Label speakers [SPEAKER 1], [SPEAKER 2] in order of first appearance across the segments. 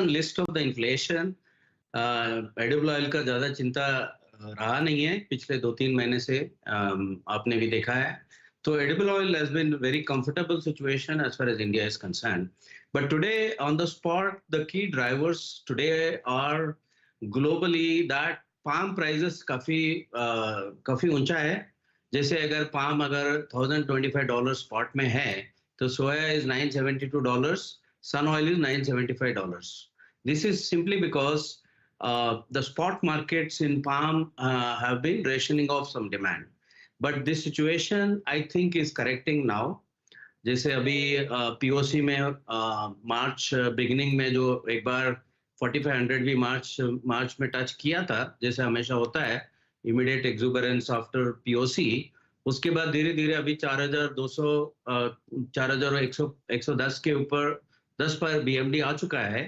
[SPEAKER 1] List of the inflation edible oil का ज़्यादा चिंता रहा नहीं है पिछले 2-3 महीने से आपने भी देखा है। तो edible oil has been very comfortable situation as far as India is concerned. But today on the spot, the key drivers today are globally that palm prices काफ़ी ऊँचा है। जैसे अगर पाम अगर $1,025 स्पॉट में है, तो soya is $972, sun oil is $975. This is simply because the spot markets in palm have been rationing off some demand. But this situation, I think, is correcting now. जैसे अभी पीओसी में मार्च beginning में जो एक बार 4500 भी मार्च में टच किया था, जैसे हमेशा होता है इमीडिएट एक्सुबरेंस आफ्टर पीओसी, उसके बाद धीरे धीरे अभी 4200 4110 के ऊपर 10 पर बीएमडी आ चुका है।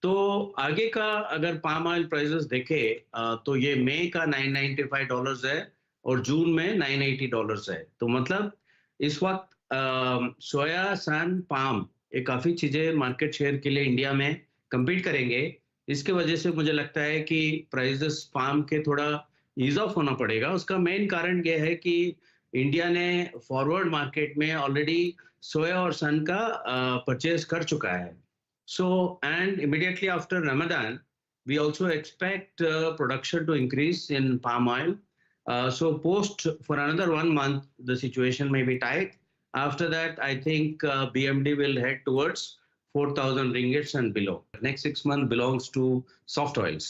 [SPEAKER 1] तो आगे का अगर पाम ऑयल प्राइसेस देखें तो ये मई का $995 है और जून में $980 है। तो मतलब इस वक्त सोया, सन, पाम ये काफ़ी चीज़ें मार्केट शेयर के लिए इंडिया में कम्पीट करेंगे। इसके वजह से मुझे लगता है कि प्राइसेस पाम के थोड़ा ईज़ ऑफ होना पड़ेगा। उसका मेन कारण ये है कि इंडिया ने फॉरवर्ड मार्केट में ऑलरेडी सोया और सन का परचेज कर चुका है। So, and immediately after Ramadan, we also expect production to increase in palm oil. So, post for another 1 month, the situation may be tight. After that, I think BMD will head towards 4,000 ringgits and below. Next 6 months belongs to soft oils.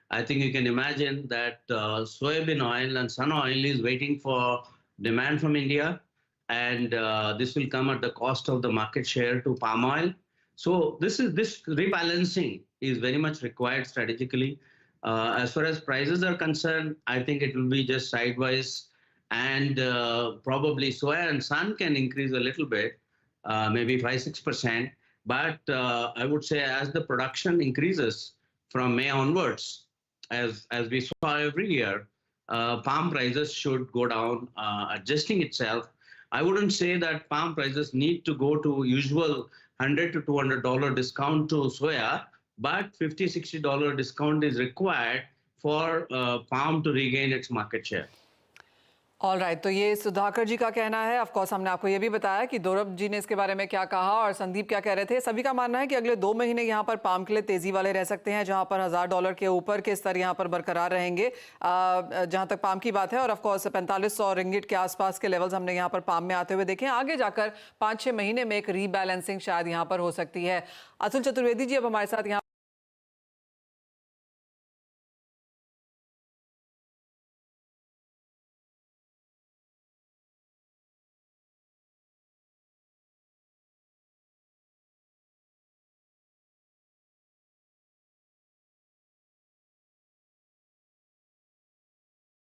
[SPEAKER 1] I think you can imagine that soybean oil and sun oil is waiting for demand from India, and this will come at the cost of the market share to palm oil. So this rebalancing is very much required strategically. As far as prices are concerned, I think it will be just sideways, and probably soya and sun can increase a little bit, maybe 5-6%. But I would say as the production increases from May onwards, as we saw every year, palm prices should go down, adjusting itself. I wouldn't say that palm prices need to go to usual $100 to $200 discount to soya, but $50-60 discount is required for palm to regain its market share.
[SPEAKER 2] All right, तो ये सुधाकर जी का कहना है। Of course हमने आपको ये भी बताया कि दौरब जी ने इसके बारे में क्या कहा और संदीप क्या कह रहे थे। सभी का मानना है कि अगले 2 महीने यहाँ पर पाम के लिए तेजी वाले रह सकते हैं, जहाँ पर $1000 के ऊपर के स्तर यहाँ पर बरकरार रहेंगे जहाँ तक पाम की बात है। और ऑफ कोर्स 4500 रिंगिट के आसपास के लेवल्स हमने यहाँ पर पाम में आते हुए देखे। आगे जाकर 5-6 महीने में एक रीबैलेंसिंग शायद यहाँ पर हो सकती है। अतुल चतुर्वेदी जी अब हमारे साथ यहाँ